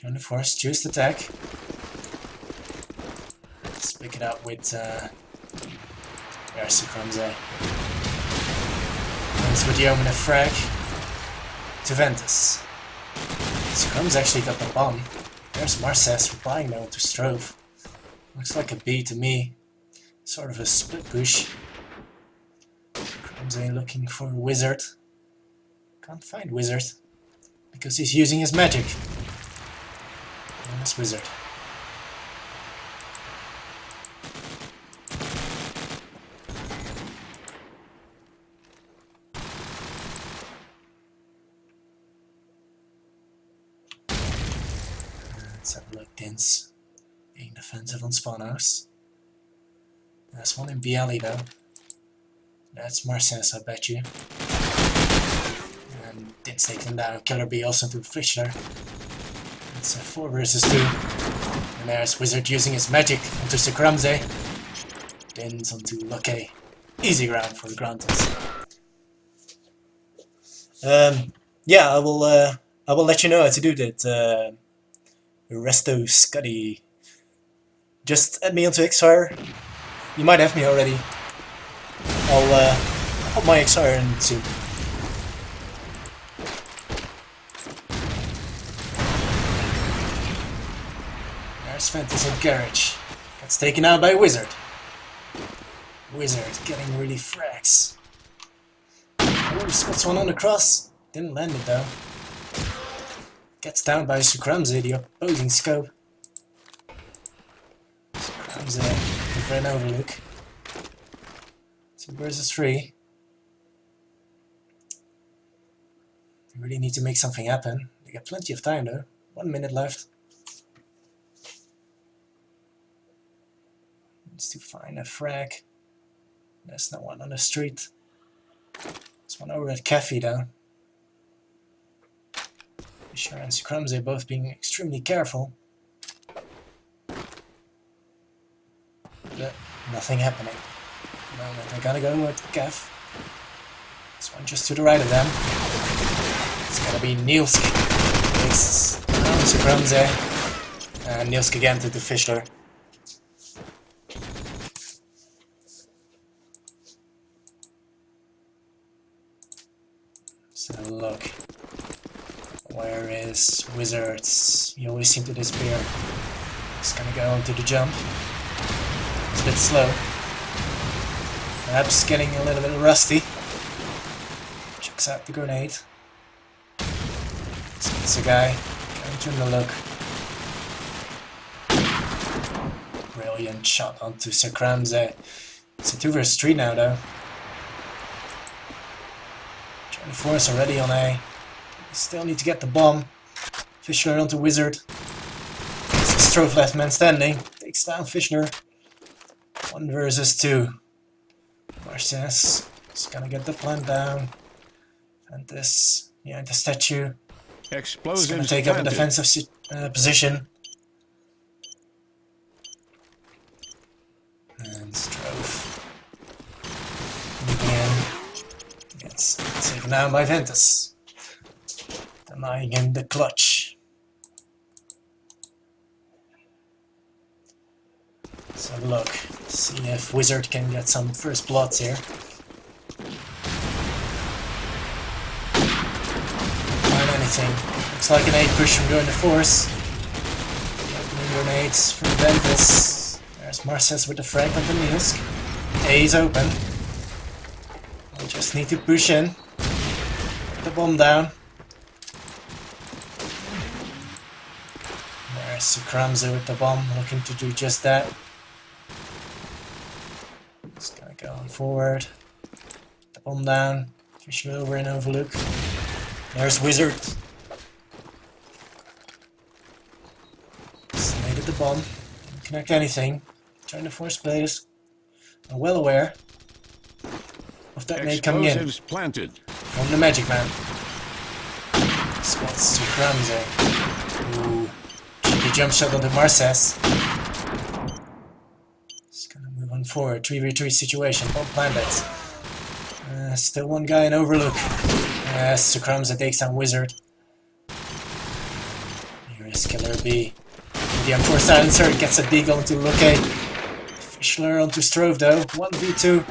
Join the force, choose the attack. Let's pick it up with there's the Crumbsy. Runs with the Omen of Frag to Ventus. Scrum's actually got the bomb. There's Marcès replying now to Strove. Looks like a B to me. Sort of a split push. Crumbsy looking for a wizard. Can't find wizard because he's using his magic. There's wizard. Let's have a look. Dins being defensive on spawn house. There's one in B alley though. That's Marcès, I bet you. And Dins takes him down. Killer B also to Fischler. It's a 4 versus 2. And there's Wizard using his magic onto Crumbsy. Dins onto Lucky. Easy ground for the Granted. Yeah, I will let you know how to do that. Resto Scuddy. Just add me onto Xfire. You might have me already. I'll put my Xfire in soon. There's Ventus in Garage. Gets taken out by Wizard. Wizard getting really frags. Oh, spots one on the cross. Didn't land it though. Gets down by Crumbsy, the opposing scope. Crumbsy for an overlook. 2 versus 3. They really need to make something happen. They got plenty of time though. 1 minute left. Needs to find a frag. There's no one on the street. There's one over at Cafe though. Fischer and Crumbsy both being extremely careful. But nothing happening. No, they're gonna go with Kev. This one just to the right of them. It's gonna be Nielsk. Takes down Crumbsy. And Nielsk again to the Fischler. So look. Where is Wizards? He always seem to disappear. He's gonna go onto the jump. It's a bit slow. Perhaps getting a little bit rusty. Checks out the grenade. It's a guy going to the look. Brilliant shot onto Crumbsy. It's a 2 versus 3 now though. 24 is already on A. Still need to get the bomb. Fischler onto Wizard. It's the Strove last man standing. Takes down Fischler. 1 versus 2. Marcès is gonna get the plant down. And this behind the statue. He's gonna take up a defensive position. And Strove. Again. Gets taken down by Ventus. Denying him the clutch. So look, see if Wizard can get some first bloods here. Find anything. Looks like an 8 push from going to force. Opening grenades from Ventus. There's Marcès with the frag on the Nielsk. A is open. I just need to push in. Put the bomb down. There's Crumbsy with the bomb, looking to do just that. Just gonna go on forward. Put the bomb down. Fish it over and overlook. There's Wizard. Slated the bomb. Didn't connect anything. Trying to force players. I'm well aware of that nade coming in. Planted. From the Magic Man. Spots Crumbsy. Ooh. Cheeky jump shot onto Marcès. Just gonna move on forward. 3v3 situation. Bomb planted. Still one guy in overlook. Crumbsy takes down Wizard. Here's Killer B. The M4 silencer gets a deagle into Luque. Fischler onto Strove though. 1v2.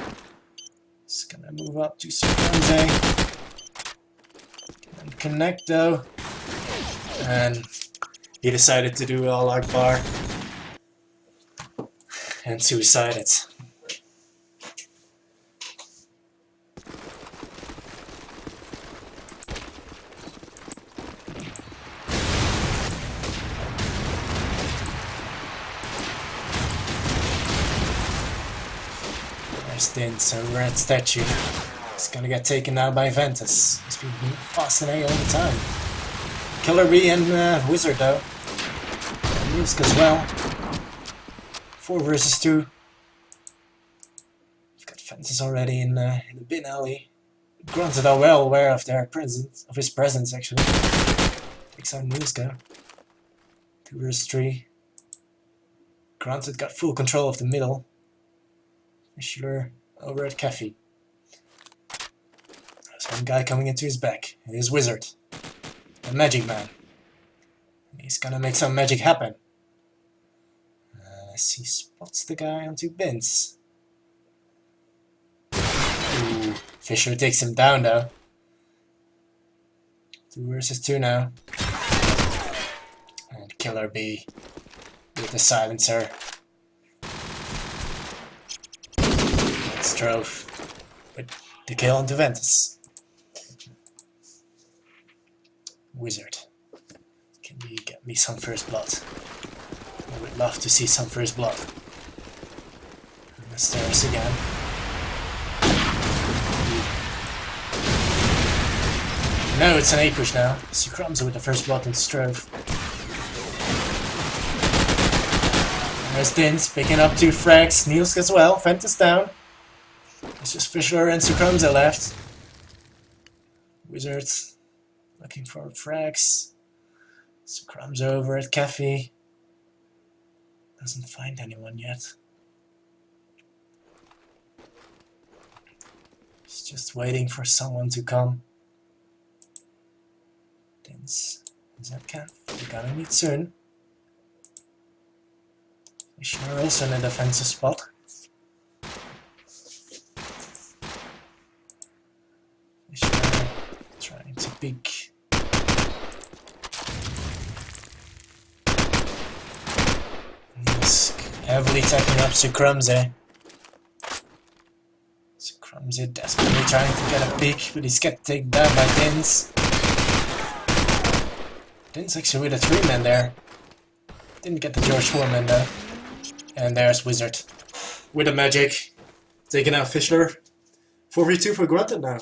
It's gonna move up to Surprise. And connect though. And he decided to do all Akbar and suicided. There's a red statue. It's gonna get taken out by Ventus. He's been fast and A all the time. Killer B and Wizard though. And Musk as well. 4 versus 2. We've got Ventus already in the bin alley. Granted are well aware of their presence, of his presence actually. Takes out Muska. 2 versus 3. Granted got full control of the middle. Fischler over at Cafe. There's one guy coming into his back. It is Wizard. A magic man. He's gonna make some magic happen. As he spots the guy on 2 bins. Ooh, Fischer takes him down though. 2 versus 2 now. And Killer B with the silencer. Strove with the kill onto Ventus. Wizard, can you get me some first blood? I would love to see some first blood. And the stairs again. No, it's an A push now. Sucrumza with the first blood into Strove. There's Dins picking up 2 frags. Nielsk as well. Ventus down. It's just Fischler and Sucrumza left. Wizard looking for frags. Sucrumza over at Cafe. Doesn't find anyone yet. He's just waiting for someone to come. Dins is at camp. We're gonna meet soon. Fischler also in a defensive spot. Trying to peek. He's heavily taking up Sucrumza. Sucrumza desperately trying to get a peek, but he's get taken down by Dins. Dins actually with a 3-man there. Didn't get the George Foreman though. And there's Wizard with a magic. Taking out Fischler. 4v2 for Granted now.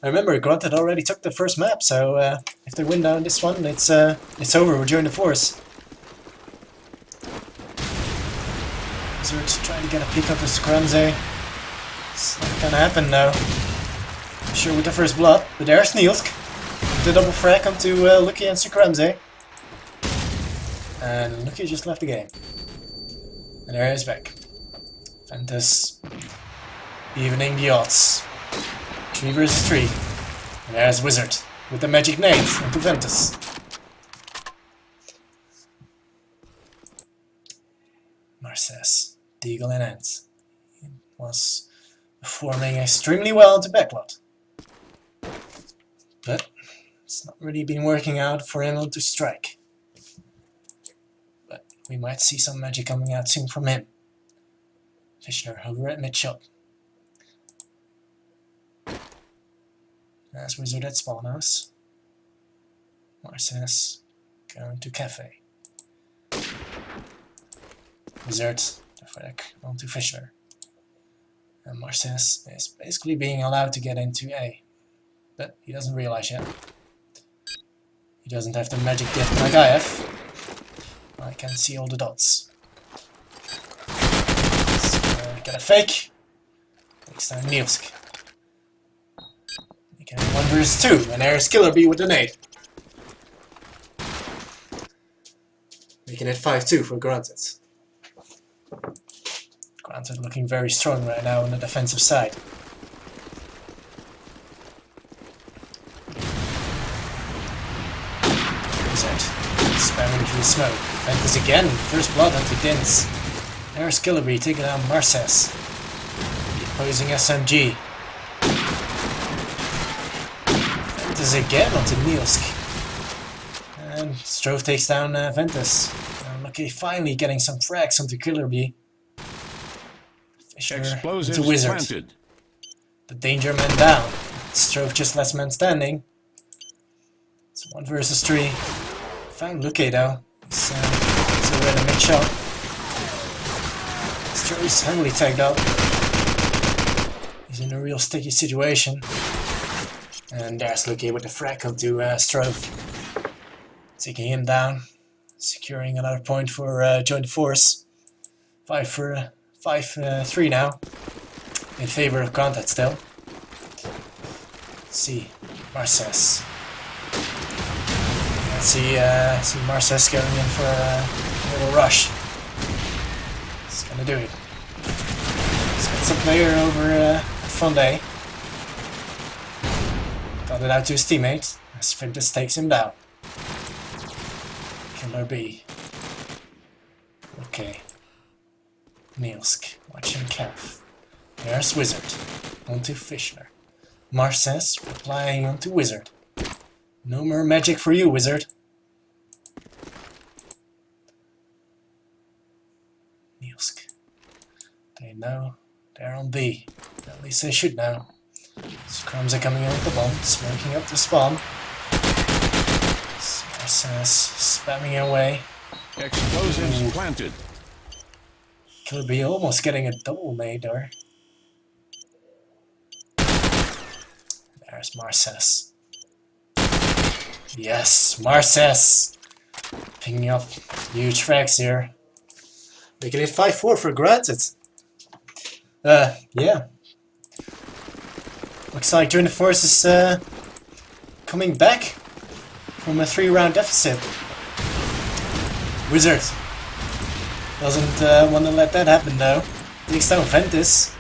I remember Granted already took the first map, so if they win down this one, it's over. We're joining the force. Wizard's trying to get a peek up to Sucrumza. It's not gonna happen now. I'm sure with the first blood, but there's Nielsk. The double frag onto Lucky and Sucrumza. And Lucky just left the game. And there he's back. Ventus evening the odds. 3 versus 3. And there's Wizard with the magic nade into Ventus. Marces, Deagle in hand. He was performing extremely well into backlot. But it's not really been working out for him to strike. But we might see some magic coming out soon from him. Fischler over at mid shot. There's Wizard at spawn house. Marces going to Cafe. Wizard, the frag onto Fischler. And Marces is basically being allowed to get into A. But he doesn't realize yet. He doesn't have the magic gift like I have. I can see all the dots. Let's get a fake. Takes down Nielsk. We can 1 versus 2, and there's Killer B with the nade. Making it 5-2 for Granted. Granted looking very strong right now on the defensive side. Wizard Spamming through the smoke. Ventus again. First blood onto Dins. There's Killerby taking out Marces. The opposing SMG. Ventus again onto Nielsk. And Strove takes down Ventus. Okay, finally getting some frags onto Killerby. Fisher into Wizard. Planted. The danger man down. Strove just last man standing. It's 1 versus 3. Found Luke though. He's already mid-shot. Strove's heavily tagged up. He's in a real sticky situation. And there's Luke with the frag onto Strove. Taking him down. Securing another point for joint force. 5-3 now. In favor of Granted still. Let's see. Marces. Let's see Marces going in for a little rush. He's gonna do it. He's got some player over at front A. Got it out to his teammate. As Ventus takes him down. Killer B. Okay. Nielsk. Watching Kev. There's Wizard. Onto Fisher. Marces replying onto Wizard. No more magic for you, Wizard. Nielsk. They know they're on B. At least they should know. Scrums are coming in with the bomb, smoking up the spawn. Marces spamming away. Explosives planted. Could be almost getting a double nade there. There's Marces. Yes, Marces! Picking up huge frags here. Making it 5-4 for Granted. Yeah. Looks like Joint Force is coming back from a 3-round deficit. Wizard doesn't want to let that happen though. Takes down Ventus.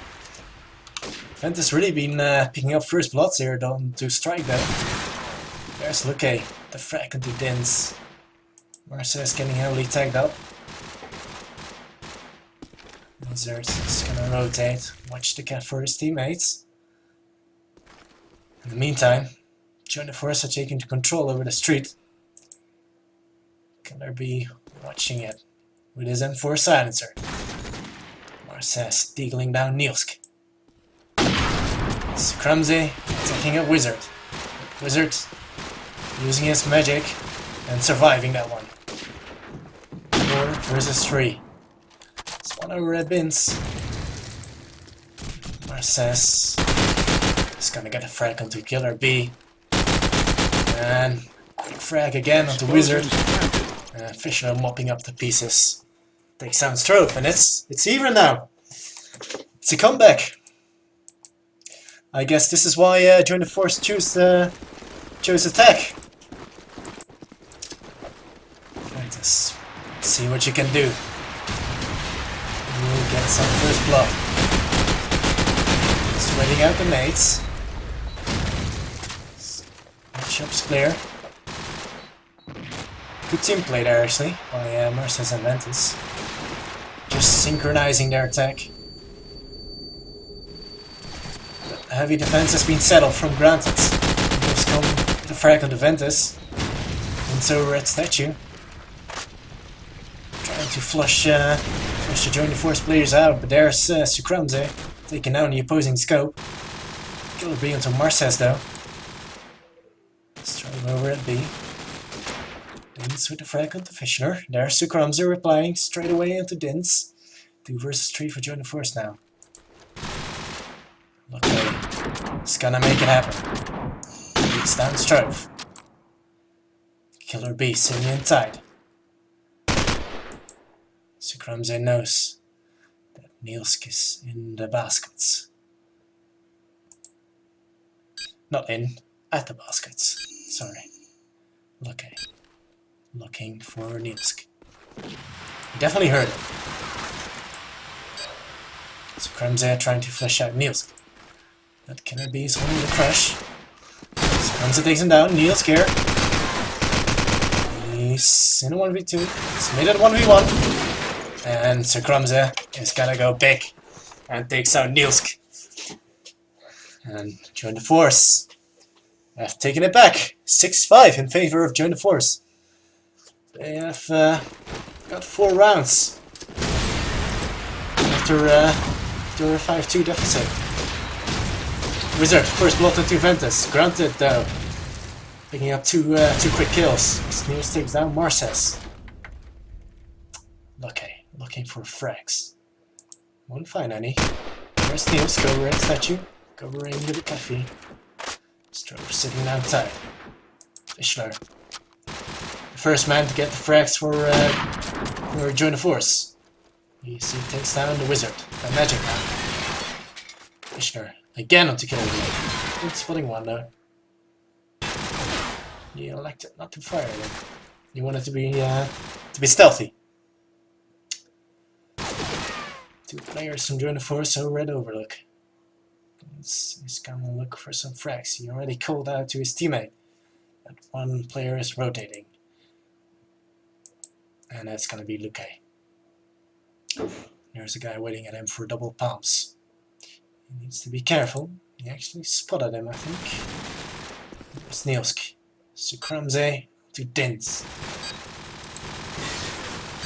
Ventus really been picking up first bloods here to strike though. There's Luke, the frag into Dins. Marces getting heavily tagged up. Wizard is gonna rotate, watch the cat for his teammates. In the meantime, Joint Force are taking control over the street. Killer B watching it with his M4 silencer. Marces deagling down Nielsk. It's Crumsy attacking a Wizard. Wizard using his magic and surviving that one. 4 versus 3. It's 1 over at Bins. Marces is gonna get a frag onto Killer B. And quick frag again onto Wizard. Fisher mopping up the pieces. Takes down Strove, and it's even now. It's a comeback. I guess this is why Joint Force chose attack. Let's see what you can do. You get some first blood. Spreading out the mates. Matchup's clear. Good team play there actually by Marces and Ventus. Just synchronizing their attack. The heavy defense has been settled from Granted. Just come the frag on the Ventus. Into Red Statue. Trying to flush the Joint Force players out, but there's Sucrumze taking down the opposing scope. Killer B onto Marces though. Straight over at B. Dins with the frag onto Fisher. There's Sucrumze replying straight away into Dins. 2 versus 3 for Joint Force now. Okay, it's gonna make it happen. Takes down Strove. Killer B sitting inside. Sucrumze knows that Nielsk is in the baskets. Not in, at the baskets. Sorry. Okay. Looking for Nielsk. He definitely heard it. Sucrumze trying to flesh out Nielsk. That Killer B is holding the crush. Sucrumze takes him down. Nielsk here. He He's in a 1v2. He's made it 1v1. And Sir Krumze is gonna go big and takes out Nielsk. And join the force. Have taken it back. 6-5 in favor of join the force. They have got 4 rounds after a 5-2 deficit. Wizard, first blood into Ventus. Granted though. Picking up two quick kills. Sneers takes down Marces. Okay, looking for frags. Won't find any. Where's Niels? Cobra statue. Cobra into the cafe. Strobe sitting outside. Fischler. The first man to get the frags for join the force. He takes down the wizard. By magic now. Fischler. Again onto kill him. Good spotting one though. You elected not to fire them. You wanted to be stealthy. 2 players from join the force, so red overlook. He's gonna look for some frags. He already called out to his teammate that 1 player is rotating. And that's gonna be Luque. There's a guy waiting at him for double palms. He needs to be careful. He actually spotted him, I think. It's Nielsk. Sir Krumze to Dins.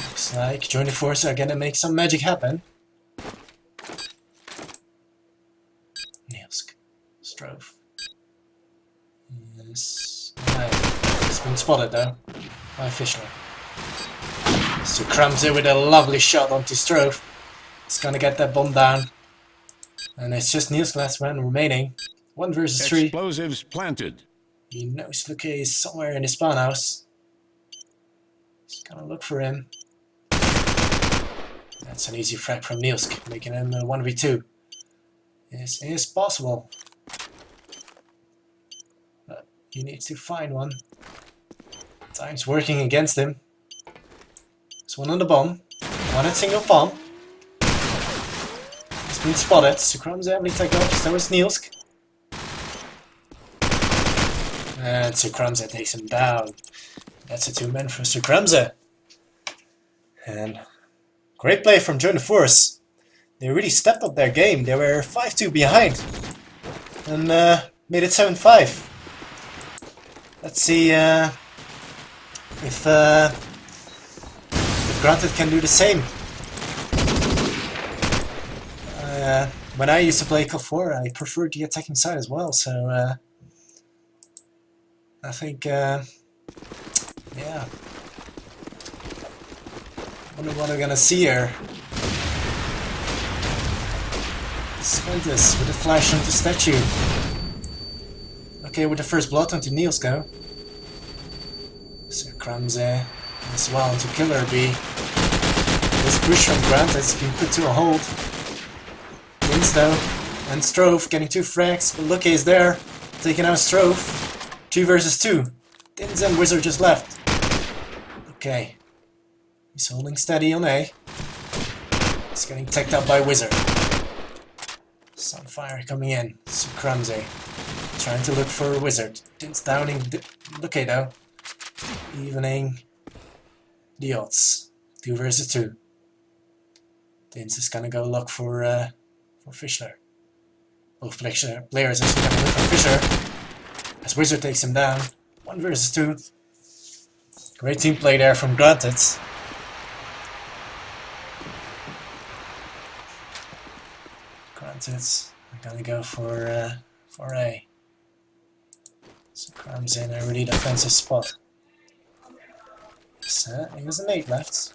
Looks like join the force are gonna make some magic happen. Nielsk. Strove. Yes. He's been spotted though by Fischler. Sir Krumze with a lovely shot onto Strove. He's gonna get that bomb down. And it's just Niel's last man remaining. 1 versus 3. Explosives planted. He knows Luque is somewhere in his spawn house. He's gonna look for him. That's an easy frag from Nielsk, making him a 1v2. It is possible. But he needs to find one. Time's working against him. There's one on the bomb. One at single palm. He's been spotted. Sir Krumze heavily taken off, so is Nielsk. And Sir Krumze takes him down. That's a 2-man for Sir Krumze. And great play from join the force. They really stepped up their game. They were 5-2 behind. And made it 7-5. Let's see if Granted can do the same. When I used to play CoD4, I preferred the attacking side as well, so I think, yeah. Wonder what I'm gonna see here. Sventus with a flash onto statue. Okay, with the first blood onto Niels go. Sir Krumze as well onto Killer B. This push from Granted has been put to a hold. Wins though. And Strove getting 2 frags, but Luque is there. Taking out Strove. 2 versus 2. Dins and Wizard just left. Okay. He's holding steady on A. He's getting teched up by Wizard. Some fire coming in. Sir Krumze trying to look for a Wizard. Dins downing Luque though. Evening the odds. 2 versus 2. Dins is gonna go look for Fischler. Both players are gonna look for Fischer. As Wizard takes him down. 1 versus 2. Great team play there from Granted. Granted, I'm gonna go for A. So Krumze in a really defensive spot. So he has an 8 left.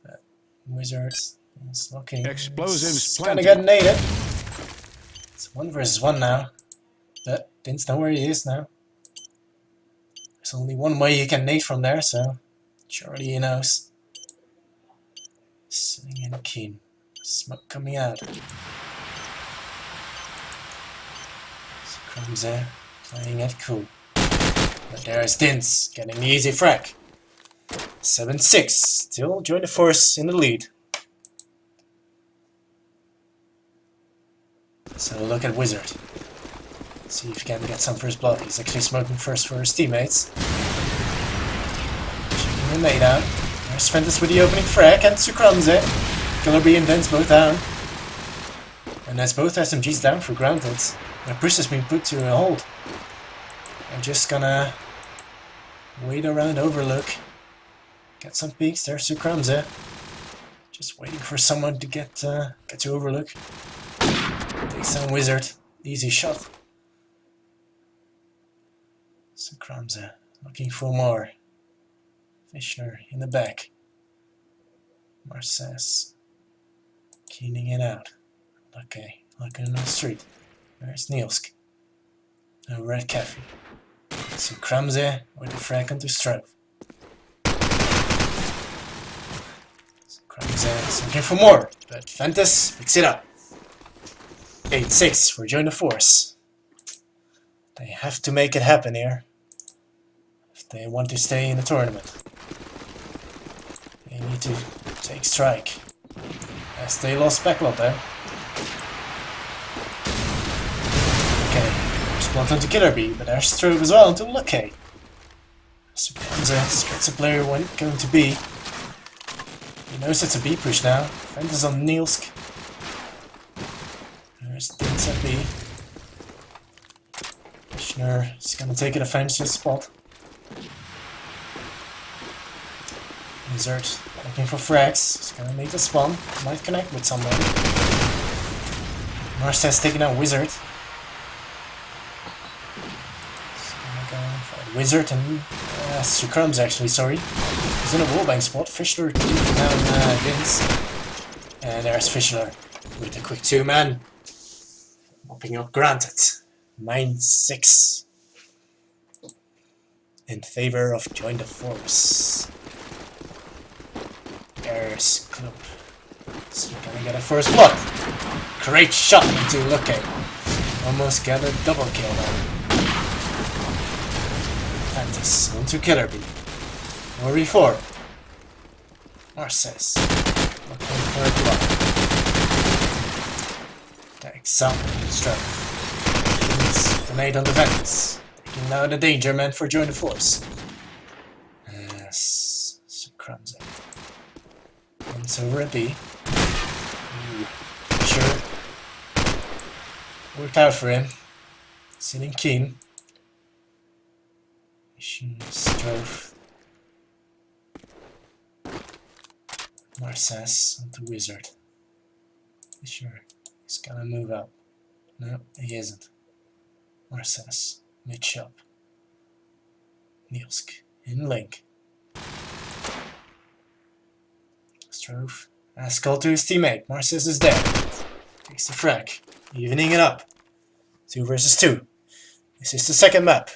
But Wizard is looking. Explosives Gonna planted. get naded. It's 1 versus 1 now. But didn't know where he is now. There's only one way you can nade from there, so surely he knows. Sitting in keen. Smoke coming out. So Krumze playing it cool. But there's Dins getting the easy frag. 7-6. Still join the force in the lead. So look at Wizard. See if he can get some first blood. He's actually smoking first for his teammates. a nade down. There's Ventus with the opening frag and succumbs it. Killer Bee and Vince both down. And that's both SMGs down for Granted. The push has been put to a hold. I'm just gonna wait around Overlook. Get some peeks. There's succumbs it. Just waiting for someone to get to Overlook. Takes down Wizard. Easy shot. Succumbs it. Looking for more. Fishner in the back. Marcès cleaning it out. Okay, looking on the street. There's Nielsk. No Red Cafe. So Kramze with the frag onto Strove. So Kramze is looking for more, but Ventus picks it up. 8-6 for Join the Force. They have to make it happen here if they want to stay in the tournament. They need to take strike, as they lost backlot there. Okay, there's Blood onto Killer Bee, but there's Strobe as well onto Lucky. Succumbs strikes a player when going to B. He knows it's a B push now. Ventus on Nielsk. There's Dins at B. Fishner is gonna take an offensive spot. Wizard looking for frags. He's gonna make the spawn. Might connect with somebody. Marcès taking out Wizard. He's gonna go for Wizard and Succumbs actually, sorry. He's in a wallbang spot. Fischler taking down Vince. And there's Fischler with a quick 2-man. Mopping up Granted. 9-6. In favor of Join the Force. There's Club. So we're gonna get a first blood. Great shot into Lucky. Almost got a double kill there. Ventus onto Killer Bee. 4v4. Marcès looking for a blood. Takes up Strove. The nade on the Ventus. Taking now the danger man for Join the Force. Yes, Succumbs. Once over at B. Sure. Worked out for him. Sitting keen. Mission Strove. Marcès onto Wizard. Sure. He's gonna move up. No, he isn't. Marcès. Mid-shop. Nielsk. In link. Strove. Ascol to his teammate. Marcès is there. Takes the frag. Evening it up. 2 versus 2. This is the second map.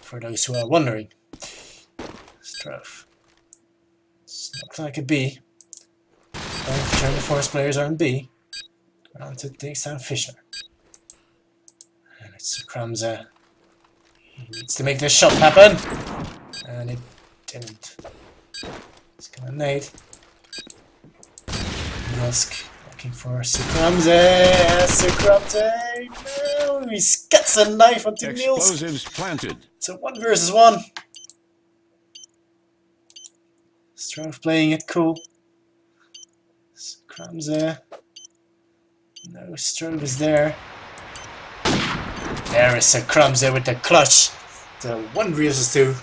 For those who are wondering. Strove. It's not like a B. Both Join the Force players are in B. Granted takes down Fischer. And it's Kramze. He needs to make this shot happen. And it didn't. He's gonna nade. Nielsk looking for Succumbs. Succumbs. No, he gets a knife onto Nielsk. Explosives planted. It's a 1 versus 1. Strove playing it cool. Succumbs. No, Strove is there. There is Succumbs with the clutch. The 1 versus 2.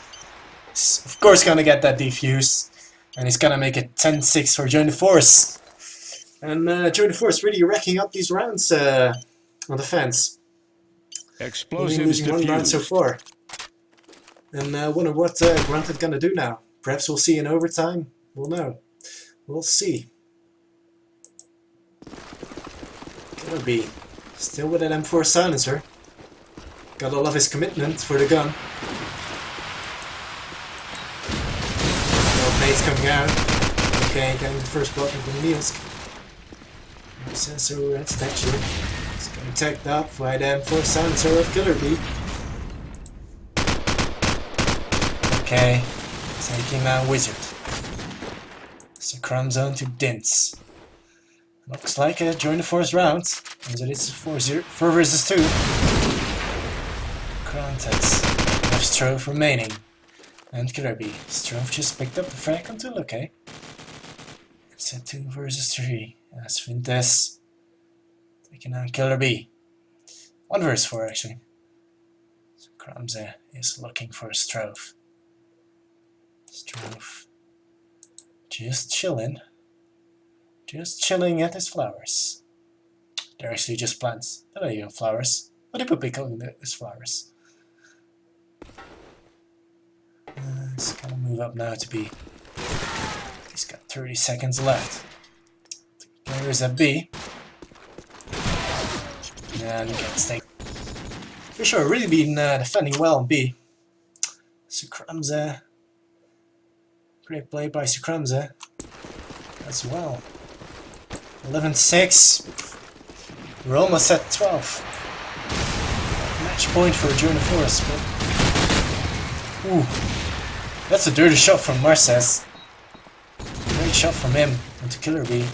He's of course gonna get that defuse. And he's gonna make it 10-6 for Join the Force. And Join the Force really racking up these rounds on the fence. Explosives Only losing 1 round so diffused. far. And I wonder what Granted gonna do now. Perhaps we'll see in overtime. We'll know. We'll see. Killer Bee. Still with an M4 silencer. Gotta love his commitment for the gun. Nades coming out. Okay, getting the first block from Nielsk. Sensor red statue. It's getting tagged up by the M4 silencer of Killer Bee. Okay, taking now Wizard. Succumbs on to Dins. Looks like a Join the Force round, as it is 4 versus 2. Granted. Left Strove remaining. And Kirby. Strove just picked up the frag until okay. It's a 2 versus 3. As Fintes taking on Killer B. 1 versus 4 actually. So Kramze is looking for Strove. Strove just chilling. Just chilling at his flowers. They're actually just plants. They're not even flowers. But they could be calling it as flowers. He's gonna move up now to B. He's got 30 seconds left. There is a B. And he gets taken. For sure, really been defending well on B. Sukramze. Great play by Sukramze as well. 11-6. We're almost at 12. Match point for Journey Force. Ooh, that's a dirty shot from Marces. Great shot from him into Killer B.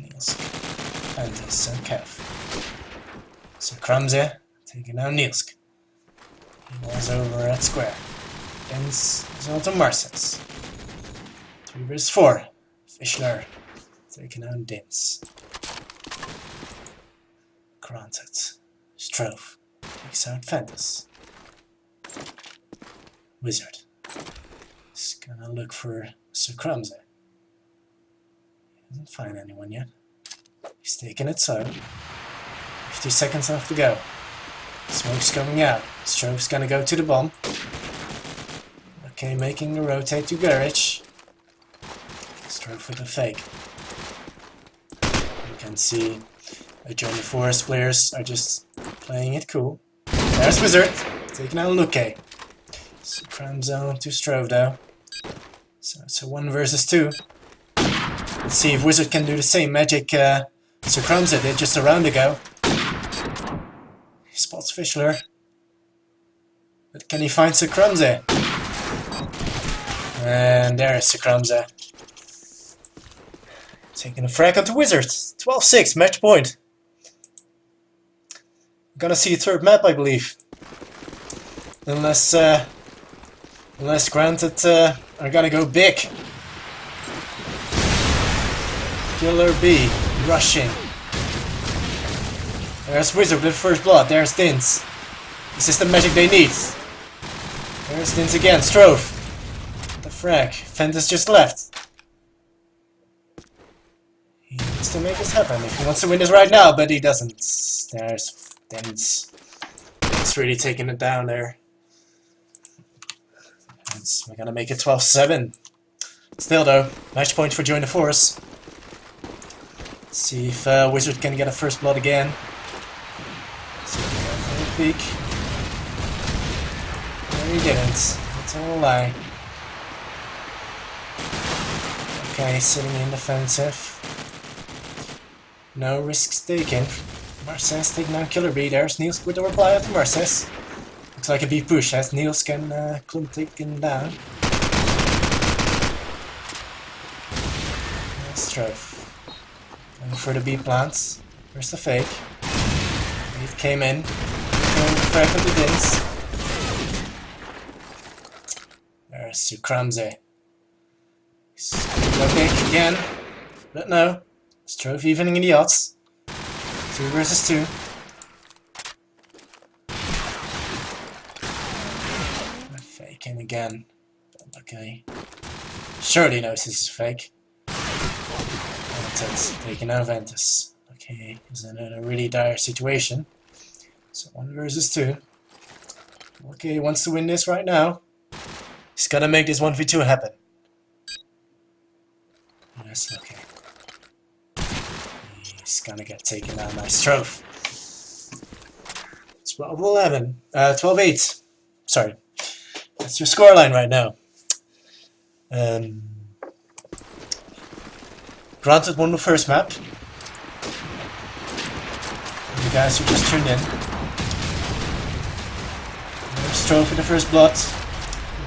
Nielsk, Fantas, and Kev. So Kramze taking out Nielsk. He was over at square. Dens is on to Marces. 3 versus 4. Fischler taking out Dens. Granted. Strove takes out Fantas. Wizard. He's gonna look for Sukramze. He doesn't find anyone yet. He's taking it so. 50 seconds left to go. Smoke's coming out. Strove's gonna go to the bomb. Okay, making the rotate to garage. Strove with a fake. You can see the Journey Forest players are just playing it cool. There's Wizard, taking out Luke. Kramze on to Strove though. So it's a 1 versus 2. Let's see if Wizard can do the same magic Kramze did just a round ago. He spots Fischler. But can he find Kramze? And there's Kramze. Taking a frag onto Wizard. 12-6, match point. Gonna see a third map, I believe. Unless Granted are gonna go big. Killer B rushing. There's Wizard with first blood. There's Dins. This is the magic they need. There's Dins again. Strove. The frag. Fantas just left. He needs to make this happen if he wants to win this right now, but he doesn't. There's Dins. It's really taking it down there. We're gonna make it 12-7. Still though, match point for Join the Force. See if Wizard can get a first blood again. See if he can have a peek. No, he didn't. That's all a lie. Okay, sitting in defensive. No risks taken. Marces taking down Killer B. There's Niels with the reply of Marces. Looks like a B push as Niels can take him down. Strove. Going for the B plants. There's the fake. It came in. Going to frag of the Dins. There's Sukramze. He's going to go again. But no. Strove evening in the odds. 2 versus 2. Faking again. Okay. Surely knows this is fake. Ventus taking out Ventus. Okay, he's in a really dire situation. So 1 versus 2. Okay, he wants to win this right now. He's gotta make this 1v2 happen. Yes, okay. He's gonna get taken out by Strove. 12-11. 12-8. Sorry. That's your scoreline right now. Granted won the first map. And the guys who just tuned in. There's Strove with the first blood.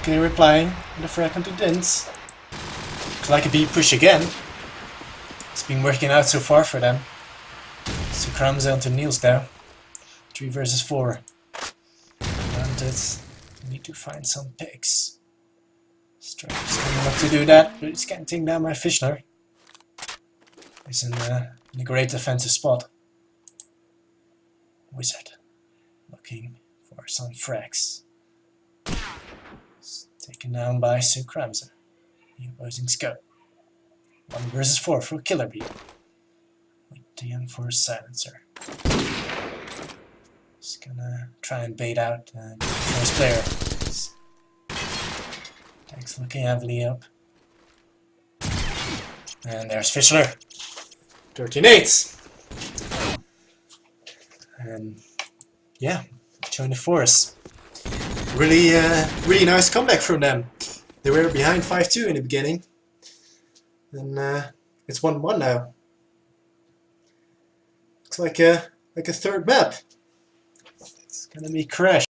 Okay, replying with the frag onto Dins. Looks like a B push again. It's been working out so far for them. So Kramze onto Niels now. 3 versus 4. granted. I need to find some pigs. Striker's coming up to do that, but he's getting taken down by Fischler. He's in a great defensive spot. Wizard looking for some frags. He's taken down by Sue Kramser. The opposing scope. 1 versus 4 for Killer Bee. With the M4 silencer. Just gonna try and bait out the first player. Tank's looking heavily up. And there's Fischler. 13-8. And yeah, join the force. Really, really nice comeback from them. They were behind 5-2 in the beginning. And it's 1-1 now. Looks like a third map. It's gonna be Crash.